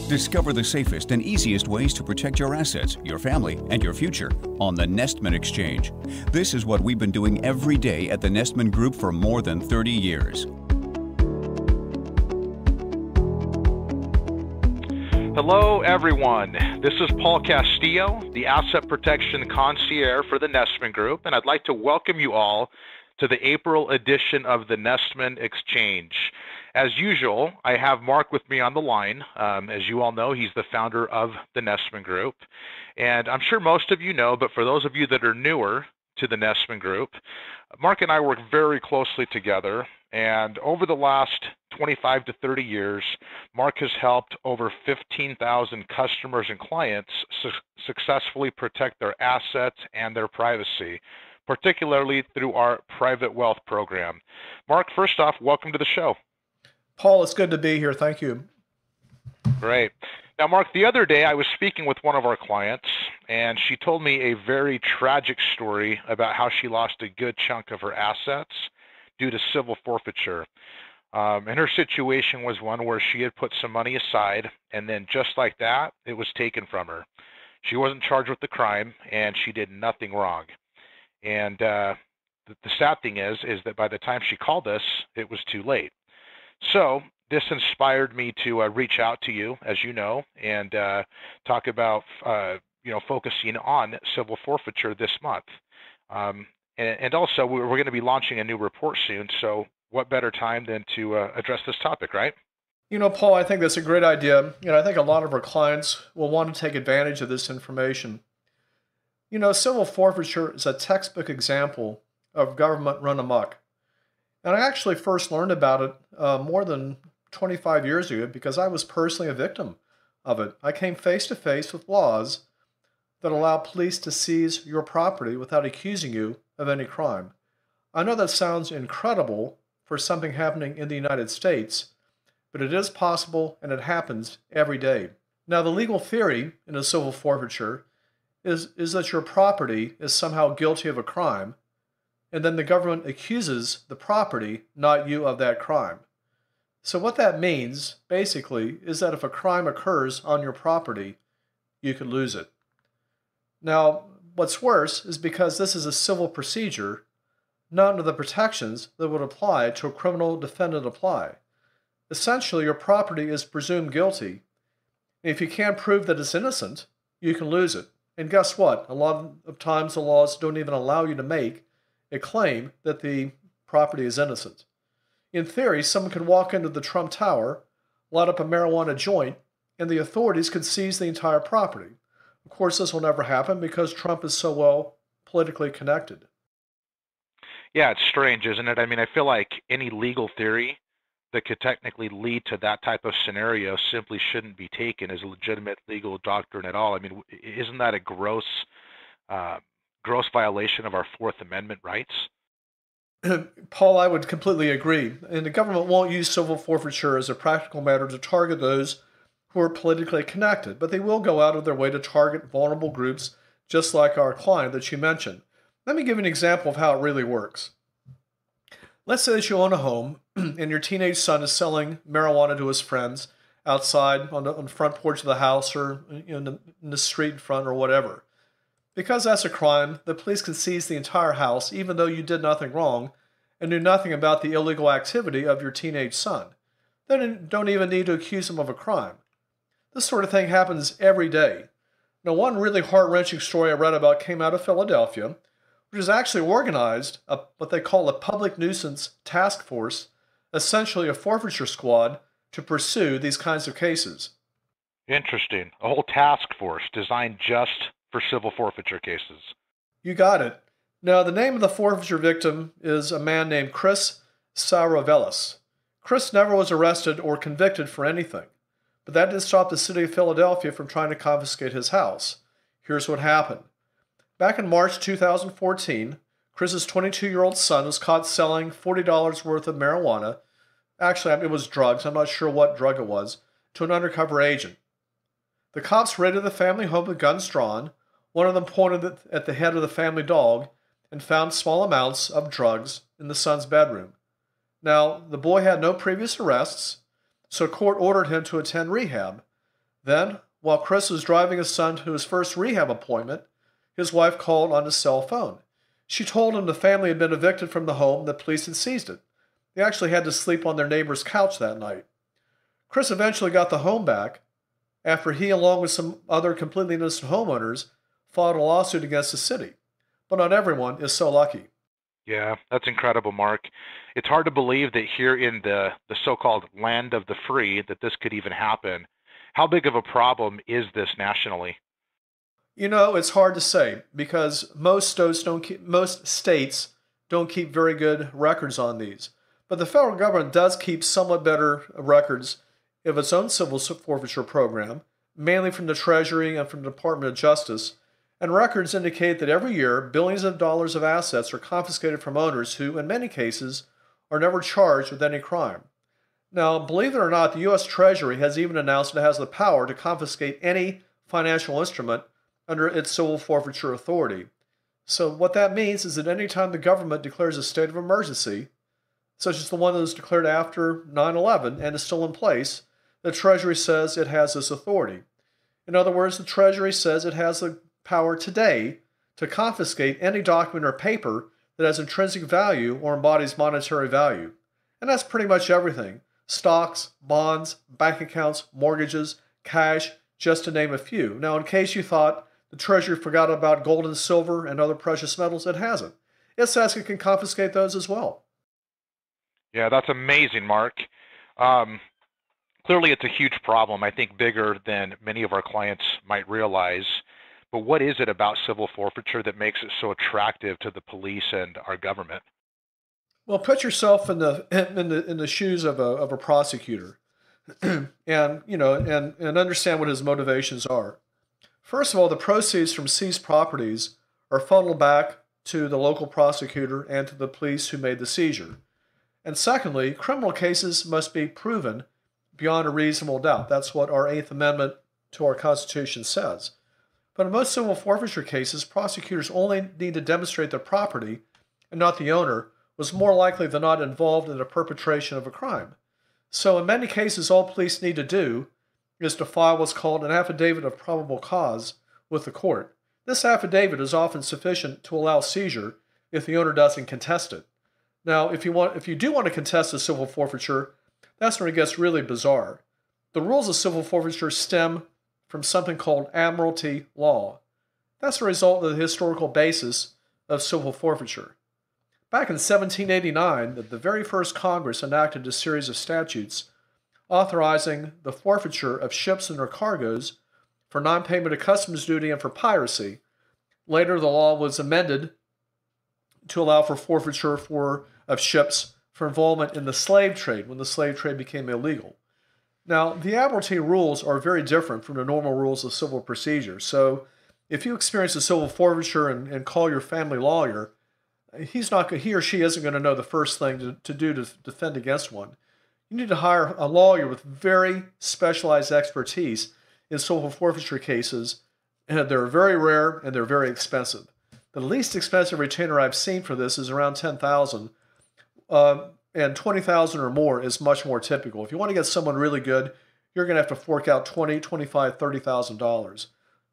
Discover the safest and easiest ways to protect your assets, your family, and your future on the Nestmann Exchange. This is what we've been doing every day at the Nestmann Group for more than 30 years. Hello, everyone. This is Paul Castillo, the Asset Protection Concierge for the Nestmann Group, and I'd like to welcome you all to the April edition of the Nestmann Exchange. As usual, I have Mark with me on the line. As you all know, he's the founder of the Nestmann Group. And I'm sure most of you know, but for those of you that are newer to the Nestmann Group, Mark and I work very closely together. And over the last 25 to 30 years, Mark has helped over 15,000 customers and clients successfully protect their assets and their privacy, particularly through our private wealth program. Mark, first off, welcome to the show. Paul, it's good to be here. Thank you. Great. Now, Mark, the other day I was speaking with one of our clients, and she told me a very tragic story about how she lost a good chunk of her assets due to civil forfeiture. And her situation was one where she had put some money aside, and then just like that, it was taken from her. She wasn't charged with the crime, and she did nothing wrong. And the sad thing is that by the time she called us, it was too late. So this inspired me to reach out to you, as you know, and talk about focusing on civil forfeiture this month. And also, we're going to be launching a new report soon. So what better time than to address this topic, right? You know, Paul, I think that's a great idea. I think a lot of our clients will want to take advantage of this information. Civil forfeiture is a textbook example of government run amok. And I actually first learned about it more than 25 years ago because I was personally a victim of it. I came face to face with laws that allow police to seize your property without accusing you of any crime. I know that sounds incredible for something happening in the United States, but it is possible and it happens every day. Now, the legal theory in a civil forfeiture is that your property is somehow guilty of a crime, and then the government accuses the property, not you, of that crime. So what that means, basically, is that if a crime occurs on your property, you could lose it. Now, what's worse is because this is a civil procedure, none of the protections that would apply to a criminal defendant apply. Essentially, your property is presumed guilty. And if you can't prove that it's innocent, you can lose it. And guess what? A lot of times the laws don't even allow you to make a claim that the property is innocent. In theory, someone could walk into the Trump Tower, light up a marijuana joint, and the authorities could seize the entire property. Of course, this will never happen because Trump is so well politically connected. Yeah, it's strange, isn't it? I mean, I feel like any legal theory that could technically lead to that type of scenario simply shouldn't be taken as a legitimate legal doctrine at all. I mean, isn't that a gross violation of our Fourth Amendment rights? Paul, I would completely agree. And the government won't use civil forfeiture as a practical matter to target those who are politically connected, but they will go out of their way to target vulnerable groups, just like our client that you mentioned. Let me give you an example of how it really works. Let's say that you own a home and your teenage son is selling marijuana to his friends outside on the front porch of the house or in the street in front or whatever. Because that's a crime, the police can seize the entire house even though you did nothing wrong and knew nothing about the illegal activity of your teenage son. They don't even need to accuse him of a crime. This sort of thing happens every day. Now, one really heart-wrenching story I read about came out of Philadelphia, which is actually organized what they call a public nuisance task force, essentially a forfeiture squad, to pursue these kinds of cases. Interesting. A whole task force designed just for civil forfeiture cases. You got it. Now, the name of the forfeiture victim is a man named Chris Saravelis. Chris never was arrested or convicted for anything, but that didn't stop the city of Philadelphia from trying to confiscate his house. Here's what happened. Back in March 2014, Chris's 22-year-old son was caught selling $40 worth of marijuana. Actually, it was drugs. I'm not sure what drug it was, to an undercover agent. The cops raided the family home with guns drawn. One of them pointed at the head of the family dog and found small amounts of drugs in the son's bedroom. Now, the boy had no previous arrests, so court ordered him to attend rehab. Then, while Chris was driving his son to his first rehab appointment, his wife called on his cell phone. She told him the family had been evicted from the home and the police had seized it. They actually had to sleep on their neighbor's couch that night. Chris eventually got the home back after he, along with some other completely innocent homeowners, filed a lawsuit against the city. But not everyone is so lucky. Yeah, that's incredible, Mark. It's hard to believe that here in the so-called land of the free that this could even happen. How big of a problem is this nationally? You know, it's hard to say because most states don't keep very good records on these. But the federal government does keep somewhat better records of its own civil forfeiture program, mainly from the Treasury and from the Department of Justice. And records indicate that every year, billions of dollars of assets are confiscated from owners who, in many cases, are never charged with any crime. Now, believe it or not, the U.S. Treasury has even announced it has the power to confiscate any financial instrument under its civil forfeiture authority. So what that means is that any time the government declares a state of emergency, such as the one that was declared after 9/11 and is still in place, the Treasury says it has this authority. In other words, the Treasury says it has the power today to confiscate any document or paper that has intrinsic value or embodies monetary value. And that's pretty much everything. Stocks, bonds, bank accounts, mortgages, cash, just to name a few. Now, in case you thought the Treasury forgot about gold and silver and other precious metals, it hasn't. It says it can confiscate those as well. Yeah, that's amazing, Mark. Clearly, it's a huge problem, I think bigger than many of our clients might realize. But what is it about civil forfeiture that makes it so attractive to the police and our government? Well, put yourself in the shoes of a prosecutor, and and understand what his motivations are. First of all, the proceeds from seized properties are funneled back to the local prosecutor and to the police who made the seizure. And secondly, criminal cases must be proven beyond a reasonable doubt. That's what our Eighth Amendment to our Constitution says. But in most civil forfeiture cases, prosecutors only need to demonstrate the property, and not the owner, was more likely than not involved in the perpetration of a crime. So in many cases, all police need to do is to file what's called an affidavit of probable cause with the court. This affidavit is often sufficient to allow seizure if the owner doesn't contest it. Now, if you do want to contest a civil forfeiture, that's when it gets really bizarre. The rules of civil forfeiture stem from something called admiralty law. That's the result of the historical basis of civil forfeiture. Back in 1789, the very first Congress enacted a series of statutes authorizing the forfeiture of ships and their cargoes for non-payment of customs duty and for piracy. Later, the law was amended to allow for forfeiture of ships for involvement in the slave trade when the slave trade became illegal. Now, the admiralty rules are very different from the normal rules of civil procedure. So if you experience a civil forfeiture and call your family lawyer, he or she isn't going to know the first thing to do to defend against one. You need to hire a lawyer with very specialized expertise in civil forfeiture cases, and they're very rare and they're very expensive. The least expensive retainer I've seen for this is around $10,000, and $20,000 or more is much more typical. If you want to get someone really good, you're going to have to fork out $20,000, $25,000, $30,000.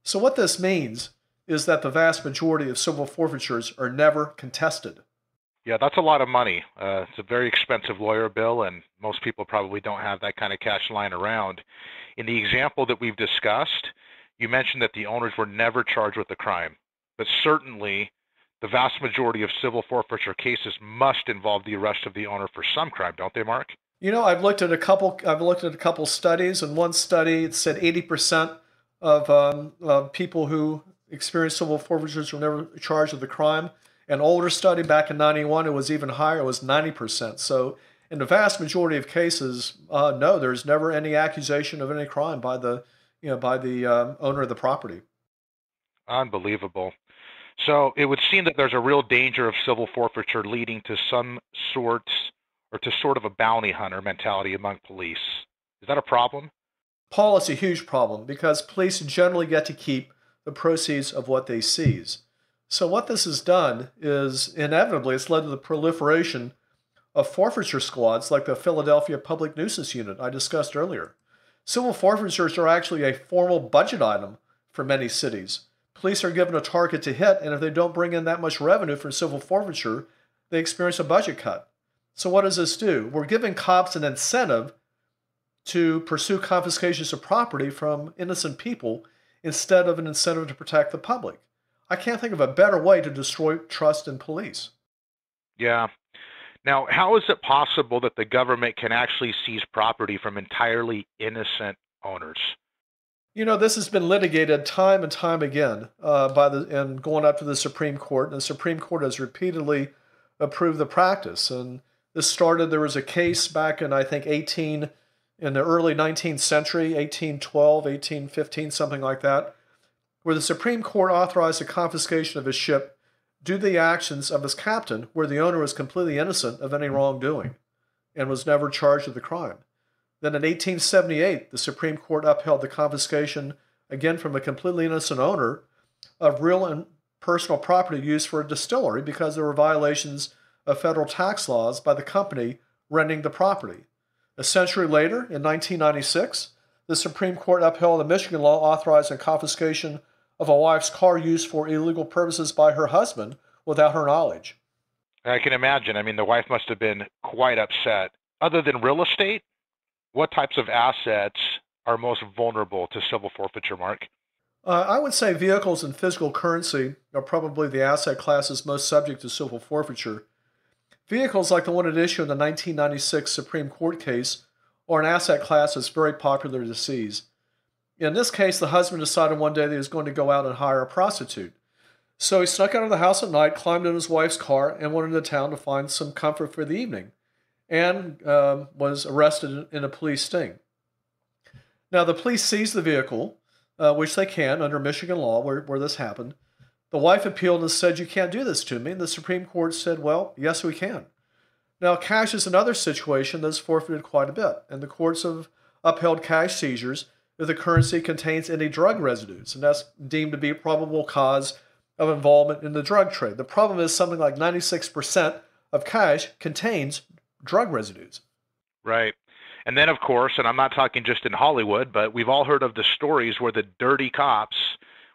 So what this means is that the vast majority of civil forfeitures are never contested. Yeah, that's a lot of money. It's a very expensive lawyer bill, and most people probably don't have that kind of cash lying around. In the example that we've discussed, you mentioned that the owners were never charged with a crime, but certainly the vast majority of civil forfeiture cases must involve the arrest of the owner for some crime, don't they, Mark? You know, I've looked at a couple studies, and one study it said 80% of people who experienced civil forfeitures were never charged with a crime. An older study back in '91, it was even higher. It was 90%. So in the vast majority of cases, no, there's never any accusation of any crime by the owner of the property. Unbelievable. So it would seem that there's a real danger of civil forfeiture leading to some sort of a bounty hunter mentality among police. Is that a problem? Paul, it's a huge problem because police generally get to keep the proceeds of what they seize. So what this has done is, inevitably, it's led to the proliferation of forfeiture squads like the Philadelphia Public Nuisance Unit I discussed earlier. Civil forfeitures are actually a formal budget item for many cities. Police are given a target to hit, and if they don't bring in that much revenue from civil forfeiture, they experience a budget cut. So what does this do? We're giving cops an incentive to pursue confiscations of property from innocent people instead of an incentive to protect the public. I can't think of a better way to destroy trust in police. Yeah. Now, how is it possible that the government can actually seize property from entirely innocent owners? You know, this has been litigated time and time again and going up to the Supreme Court, and the Supreme Court has repeatedly approved the practice. And this started, there was a case back in, I think, in the early 19th century, 1812, 1815, something like that, where the Supreme Court authorized the confiscation of a ship due to the actions of its captain, where the owner was completely innocent of any wrongdoing and was never charged with the crime. Then in 1878, the Supreme Court upheld the confiscation, again from a completely innocent owner, of real and personal property used for a distillery because there were violations of federal tax laws by the company renting the property. A century later, in 1996, the Supreme Court upheld a Michigan law authorizing confiscation of a wife's car used for illegal purposes by her husband without her knowledge. I can imagine. I mean, the wife must have been quite upset. Other than real estate, what types of assets are most vulnerable to civil forfeiture, Mark? I would say vehicles and physical currency are probably the asset classes most subject to civil forfeiture. Vehicles like the one at issue in the 1996 Supreme Court case are an asset class that's very popular to seize. In this case, the husband decided one day that he was going to go out and hire a prostitute. So he snuck out of the house at night, climbed in his wife's car, and went into town to find some comfort for the evening, and was arrested in a police sting. Now, the police seized the vehicle, which they can under Michigan law where this happened. The wife appealed and said, "You can't do this to me." And the Supreme Court said, "Well, yes, we can." Now, cash is another situation that's forfeited quite a bit, and the courts have upheld cash seizures if the currency contains any drug residues, and that's deemed to be a probable cause of involvement in the drug trade. The problem is something like 96% of cash contains drug residues. Right. And then, of course, and I'm not talking just in Hollywood, but we've all heard of the stories where the dirty cops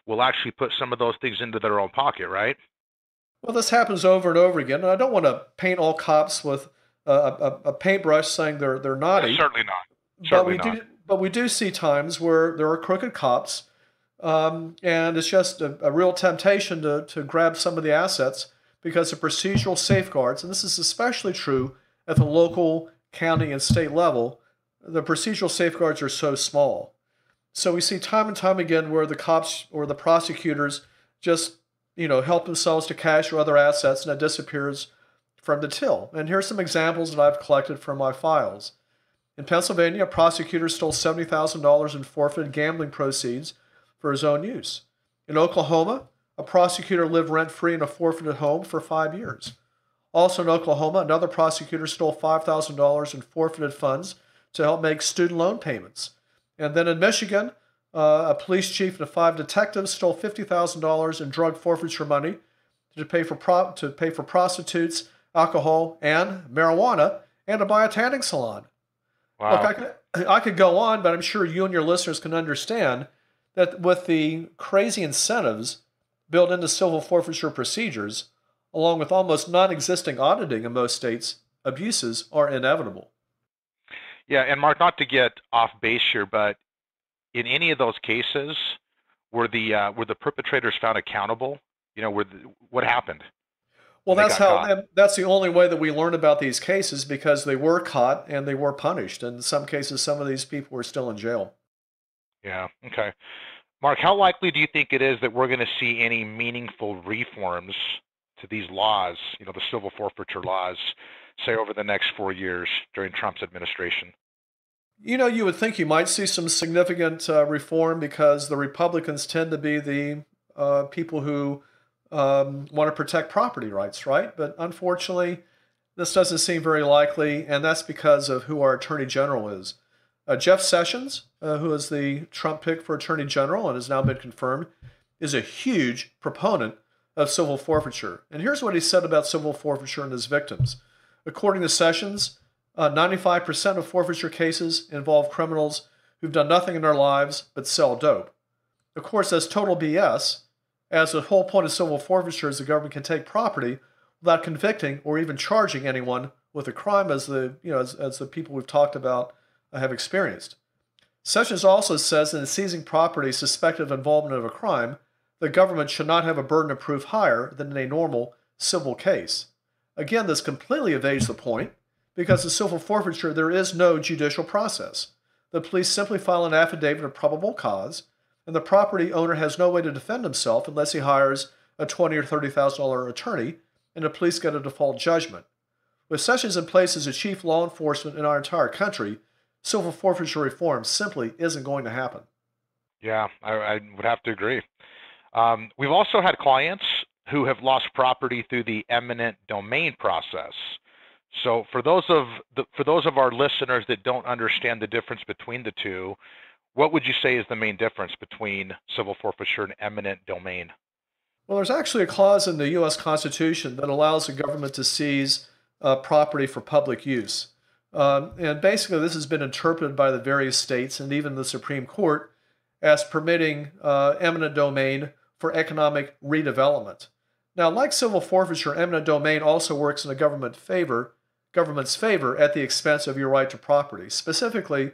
will actually put some of those things into their own pocket, right? Well, this happens over and over again, and I don't want to paint all cops with a paintbrush saying they're naughty. Certainly not. But we do see times where there are crooked cops, and it's just a real temptation to grab some of the assets because of procedural safeguards, and this is especially true at the local, county, and state level. The procedural safeguards are so small. So we see time and time again where the cops or the prosecutors just, help themselves to cash or other assets, and it disappears from the till. And here's some examples that I've collected from my files. In Pennsylvania, a prosecutor stole $70,000 in forfeited gambling proceeds for his own use. In Oklahoma, a prosecutor lived rent-free in a forfeited home for 5 years. Also in Oklahoma, another prosecutor stole $5,000 in forfeited funds to help make student loan payments. And then in Michigan, a police chief and 5 detectives stole $50,000 in drug forfeiture money to pay for prostitutes, alcohol, and marijuana, and to buy a tanning salon. Wow. Look, I could go on, but I'm sure you and your listeners can understand that with the crazy incentives built into civil forfeiture procedures, along with almost non-existing auditing in most states, abuses are inevitable. Yeah, and Mark, not to get off base here, but in any of those cases, were the perpetrators found accountable? What happened? Well, that's the only way that we learn about these cases, because they were caught and they were punished. And in some cases, some of these people were still in jail. Yeah. Okay. Mark, how likely do you think it is that we're going to see any meaningful reforms to these laws, the civil forfeiture laws, say over the next 4 years during Trump's administration? You would think you might see some significant reform, because the Republicans tend to be the people who want to protect property rights, right? But unfortunately, this doesn't seem very likely, and that's because of who our Attorney General is. Jeff Sessions, who is the Trump pick for Attorney General and has now been confirmed, is a huge proponent of civil forfeiture. And here's what he said about civil forfeiture and its victims. According to Sessions, 95% of forfeiture cases involve criminals who've done nothing in their lives but sell dope. Of course, that's total BS, as the whole point of civil forfeiture is the government can take property without convicting or even charging anyone with a crime, as the people we've talked about have experienced. Sessions also says that in seizing property suspected of involvement of a crime, the government should not have a burden of proof higher than in a normal civil case. Again, this completely evades the point, because in civil forfeiture there is no judicial process. The police simply file an affidavit of probable cause, and the property owner has no way to defend himself unless he hires a $20,000 or $30,000 attorney, and the police get a default judgment. With Sessions in place as the chief law enforcement in our entire country, civil forfeiture reform simply isn't going to happen. Yeah, I would have to agree. We've also had clients who have lost property through the eminent domain process. So for those of our listeners that don't understand the difference between the two, what would you say is the main difference between civil forfeiture and eminent domain? Well, there's actually a clause in the U.S. Constitution that allows the government to seize property for public use. And basically, this has been interpreted by the various states and even the Supreme Court as permitting eminent domain for economic redevelopment. Now, like civil forfeiture, eminent domain also works in the government's favor at the expense of your right to property. Specifically,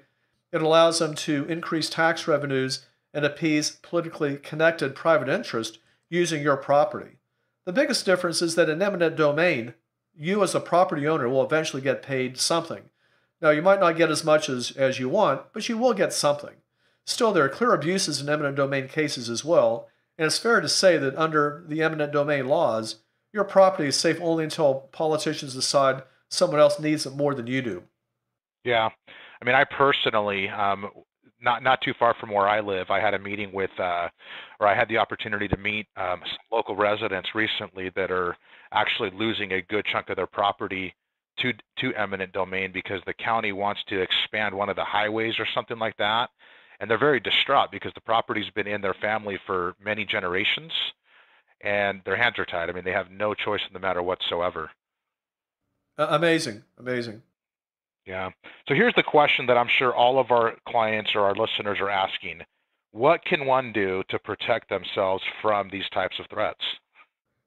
it allows them to increase tax revenues and appease politically connected private interest using your property. The biggest difference is that in eminent domain, you as a property owner will eventually get paid something. Now, you might not get as much as you want, but you will get something. Still, there are clear abuses in eminent domain cases as well, and it's fair to say that under the eminent domain laws, your property is safe only until politicians decide someone else needs it more than you do. Yeah, I mean, I personally, not too far from where I live, I had a meeting with, or I had the opportunity to meet some local residents recently that are actually losing a good chunk of their property to eminent domain because the county wants to expand one of the highways or something like that. And they're very distraught because the property's been in their family for many generations and their hands are tied. I mean, they have no choice in the matter whatsoever. Amazing, amazing. Yeah. So here's the question that I'm sure all of our clients or our listeners are asking. What can one do to protect themselves from these types of threats?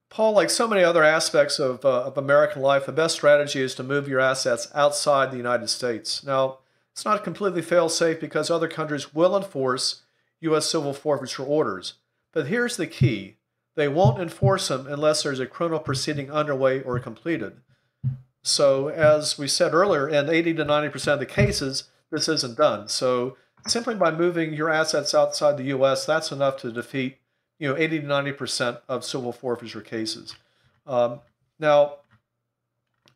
Paul, like so many other aspects of American life, the best strategy is to move your assets outside the United States. Now, it's not completely fail-safe because other countries will enforce U.S. civil forfeiture orders. But here's the key. They won't enforce them unless there's a criminal proceeding underway or completed. So, as we said earlier, in 80 to 90% of the cases, this isn't done. So, simply by moving your assets outside the U.S., that's enough to defeat 80 to 90% of civil forfeiture cases. Now,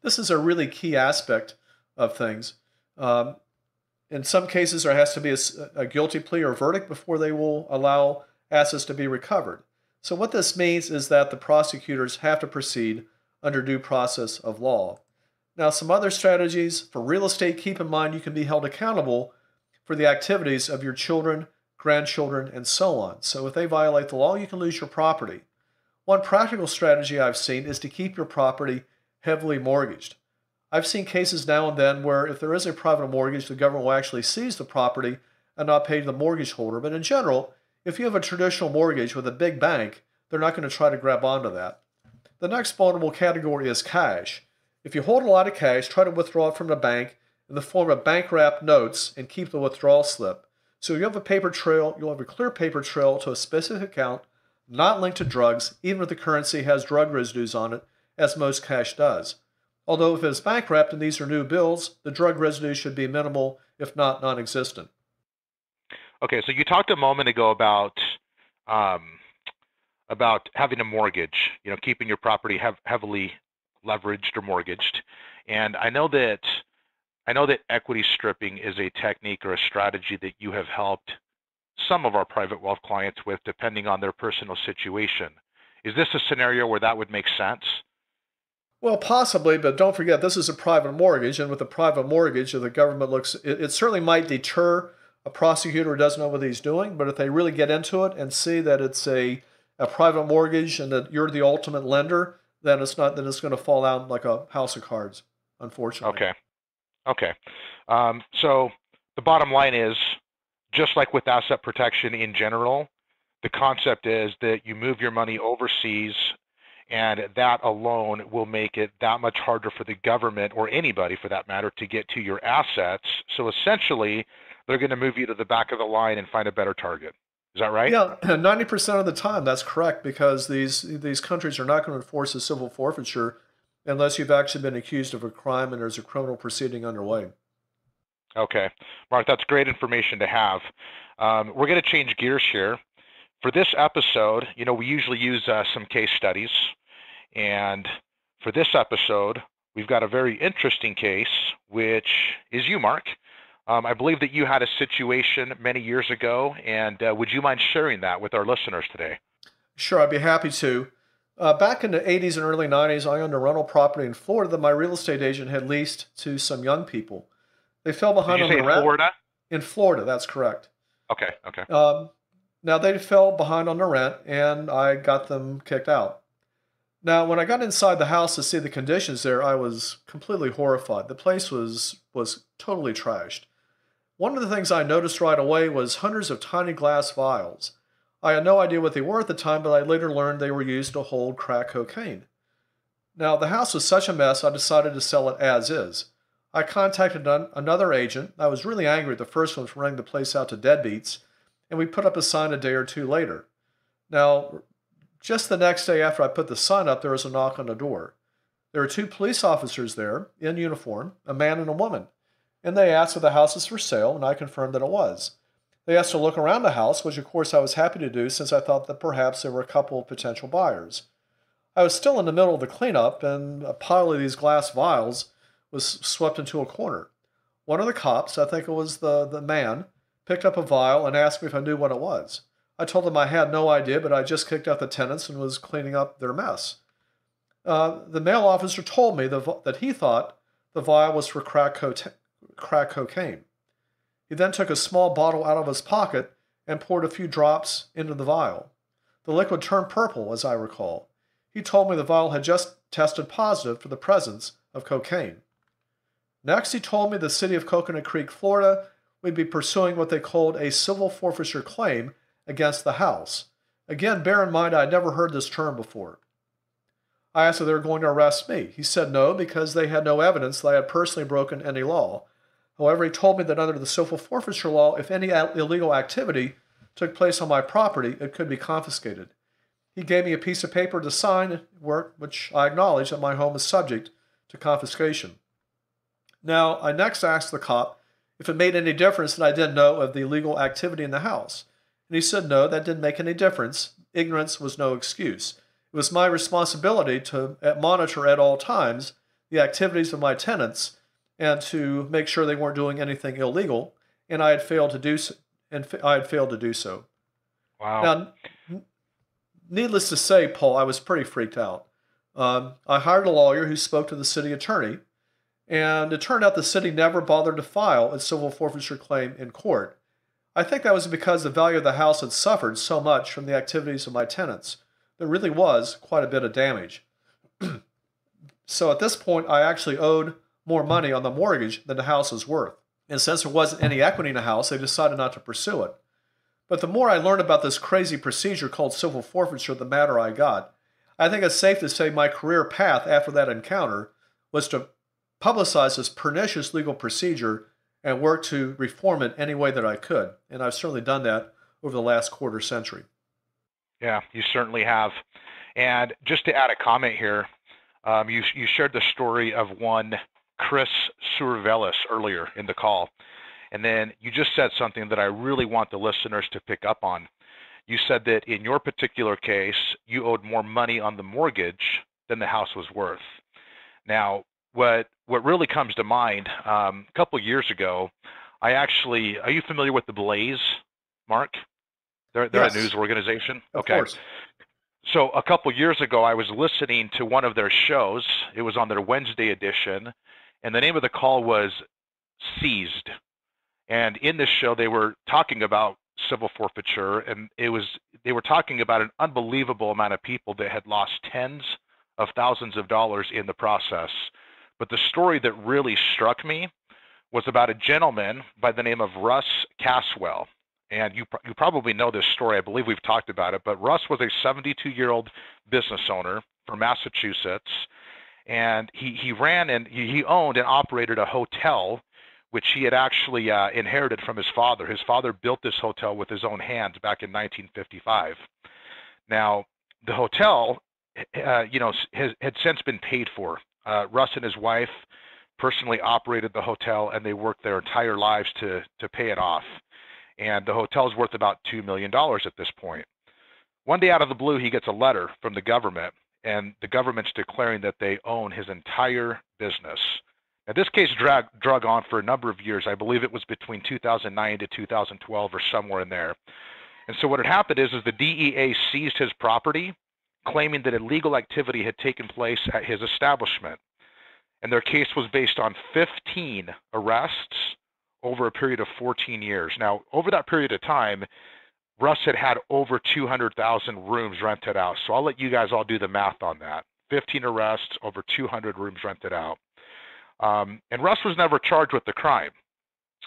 this is a really key aspect of things. In some cases, there has to be a guilty plea or verdict before they will allow assets to be recovered. So what this means is that the prosecutors have to proceed under due process of law. Now, some other strategies for real estate: keep in mind you can be held accountable for the activities of your children, grandchildren, and so on. So if they violate the law, you can lose your property. One practical strategy I've seen is to keep your property heavily mortgaged. I've seen cases now and then where if there is a private mortgage, the government will actually seize the property and not pay the mortgage holder. But in general, if you have a traditional mortgage with a big bank, they're not going to try to grab onto that. The next vulnerable category is cash. If you hold a lot of cash, try to withdraw it from the bank in the form of bank-wrapped notes and keep the withdrawal slip. So you have a paper trail, you'll have a clear paper trail to a specific account, not linked to drugs, even if the currency has drug residues on it, as most cash does. Although if it's bank wrapped and these are new bills, the drug residue should be minimal, if not non-existent. Okay, so you talked a moment ago about having a mortgage, keeping your property heavily leveraged or mortgaged. And I know that equity stripping is a technique or a strategy that you have helped some of our private wealth clients with, depending on their personal situation. Is this a scenario where that would make sense? Well, possibly, but don't forget, this is a private mortgage, and with a private mortgage, the government it certainly might deter a prosecutor who doesn't know what he's doing, but if they really get into it and see that it's a private mortgage and that you're the ultimate lender, then it's going to fall out like a house of cards, unfortunately. Okay. So the bottom line is just like with asset protection in general, the concept is that you move your money overseas, and that alone will make it that much harder for the government, or anybody for that matter, to get to your assets. So essentially, they're going to move you to the back of the line and find a better target. Is that right? Yeah, 90% of the time that's correct, because these countries are not going to enforce a civil forfeiture unless you've actually been accused of a crime and there's a criminal proceeding underway. Okay. Mark, that's great information to have. We're going to change gears here. For this episode, we usually use some case studies. And for this episode, we've got a very interesting case, which is you, Mark. I believe that you had a situation many years ago, and would you mind sharing that with our listeners today? Sure, I'd be happy to. Back in the 80s and early 90s, I owned a rental property in Florida that my real estate agent had leased to some young people. They fell behind on the rent. Did you say Florida? In Florida, that's correct. Okay. Now, they fell behind on the rent, and I got them kicked out. Now, when I got inside the house to see the conditions there, I was completely horrified. The place was totally trashed. One of the things I noticed right away was hundreds of tiny glass vials. I had no idea what they were at the time, but I later learned they were used to hold crack cocaine. Now, the house was such a mess, I decided to sell it as is. I contacted another agent. I was really angry at the first one for renting the place out to deadbeats, and we put up a sign a day or two later. Now, just the next day after I put the sign up, there was a knock on the door. There were two police officers there in uniform, a man and a woman, and they asked if the house was for sale, and I confirmed that it was. They asked to look around the house, which of course I was happy to do since I thought that perhaps there were a couple of potential buyers. I was still in the middle of the cleanup, and a pile of these glass vials was swept into a corner. One of the cops, I think it was the man, picked up a vial and asked me if I knew what it was. I told him I had no idea, but I just kicked out the tenants and was cleaning up their mess. The male officer told me that he thought the vial was for crack cocaine. He then took a small bottle out of his pocket and poured a few drops into the vial. The liquid turned purple, as I recall. He told me the vial had just tested positive for the presence of cocaine. Next, he told me the city of Coconut Creek, Florida, would be pursuing what they called a civil forfeiture claim against the house. Again, bear in mind I had never heard this term before. I asked if they were going to arrest me. He said no, because they had no evidence that I had personally broken any law. However, he told me that under the civil forfeiture law, if any illegal activity took place on my property, it could be confiscated. He gave me a piece of paper to sign, which I acknowledge that my home is subject to confiscation. Now, I next asked the cop if it made any difference that I didn't know of the illegal activity in the house. And he said no, that didn't make any difference. Ignorance was no excuse. It was my responsibility to monitor at all times the activities of my tenants and to make sure they weren't doing anything illegal, and I had failed to do so. Wow. Now, needless to say, Paul, I was pretty freaked out. I hired a lawyer who spoke to the city attorney, and it turned out the city never bothered to file a civil forfeiture claim in court. I think that was because the value of the house had suffered so much from the activities of my tenants. There really was quite a bit of damage. So at this point, I actually owed more money on the mortgage than the house was worth. And since there wasn't any equity in the house, they decided not to pursue it. But the more I learned about this crazy procedure called civil forfeiture, the madder I got. I think it's safe to say my career path after that encounter was to publicize this pernicious legal procedure and work to reform it any way that I could. And I've certainly done that over the last quarter century. Yeah, you certainly have. And just to add a comment here, you shared the story of one Chris Survelis earlier in the call. And then you just said something that I really want the listeners to pick up on. You said that in your particular case, you owed more money on the mortgage than the house was worth. Now, what really comes to mind, a couple of years ago, are you familiar with the Blaze, Mark? They're Yes. a news organization? Of course. So a couple of years ago, I was listening to one of their shows. It was on their Wednesday edition, and the name of the call was Seized. And in this show, they were talking about civil forfeiture, and they were talking about an unbelievable amount of people that had lost tens of thousands of dollars in the process. But the story that really struck me was about a gentleman by the name of Russ Caswell. And you probably know this story. I believe we've talked about it. But Russ was a 72-year-old business owner from Massachusetts, and he ran and he owned and operated a hotel, which he had actually inherited from his father. His father built this hotel with his own hands back in 1955. Now, the hotel, had since been paid for. Russ and his wife personally operated the hotel, and they worked their entire lives to pay it off. And the hotel is worth about $2 million at this point. One day out of the blue, he gets a letter from the government, and the government's declaring that they own his entire business. Now, this case drug on for a number of years. I believe it was between 2009 to 2012 or somewhere in there. And so what had happened is the DEA seized his property, claiming that illegal activity had taken place at his establishment. And their case was based on 15 arrests over a period of 14 years. Now, over that period of time, Russ had over 200,000 rooms rented out. So I'll let you guys all do the math on that. 15 arrests, over 200 rooms rented out. And Russ was never charged with the crime.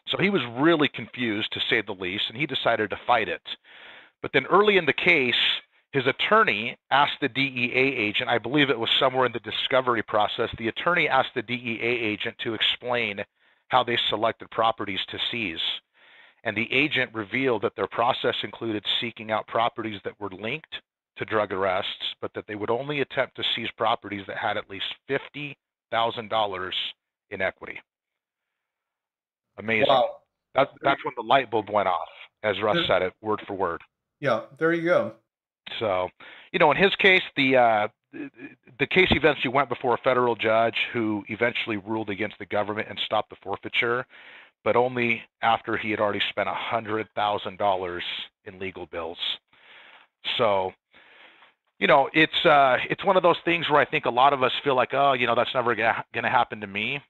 So he was really confused, to say the least, and he decided to fight it. But then early in the case, his attorney asked the DEA agent, I believe it was somewhere in the discovery process, the attorney asked the DEA agent to explain how they selected properties to seize. And the agent revealed that their process included seeking out properties that were linked to drug arrests, but that they would only attempt to seize properties that had at least $50,000 in equity. Amazing. Wow. That's when the light bulb went off, as Russ said it, word for word. Yeah, there you go. So, in his case, the case eventually went before a federal judge who eventually ruled against the government and stopped the forfeiture, but only after he had already spent $100,000 in legal bills. So, it's one of those things where I think a lot of us feel like, oh, that's never going to happen to me.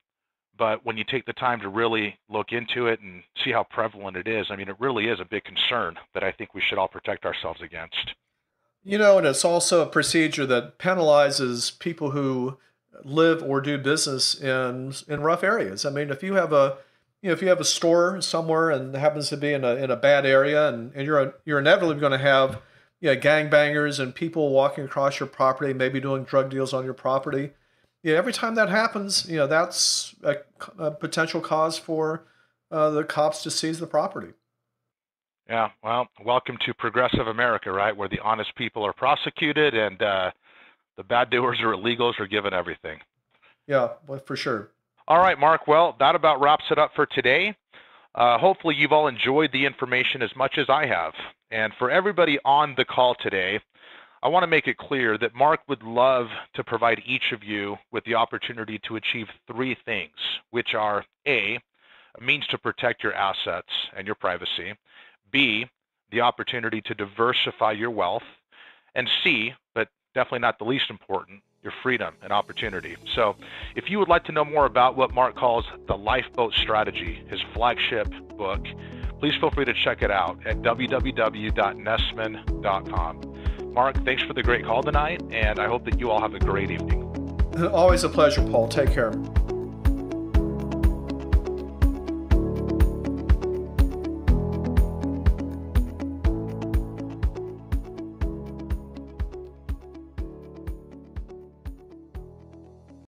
But when you take the time to really look into it and see how prevalent it is, I mean, it really is a big concern that I think we should all protect ourselves against. And it's also a procedure that penalizes people who live or do business in rough areas. I mean, if you have a store somewhere and happens to be in a bad area, and you're inevitably going to have gangbangers and people walking across your property, maybe doing drug deals on your property. Every time that happens, that's a potential cause for the cops to seize the property. Yeah, well, welcome to progressive America, right, where the honest people are prosecuted and the bad doers or illegals are given everything. Yeah, well, for sure. All right, Mark, well, that about wraps it up for today. Hopefully you've all enjoyed the information as much as I have. And for everybody on the call today, I want to make it clear that Mark would love to provide each of you with the opportunity to achieve three things, which are A, a means to protect your assets and your privacy, B, the opportunity to diversify your wealth, and C, but definitely not the least important, your freedom and opportunity. So if you would like to know more about what Mark calls the Lifeboat Strategy, his flagship book, please feel free to check it out at www.nestmann.com. Mark, thanks for the great call tonight, and I hope that you all have a great evening. Always a pleasure, Paul. Take care.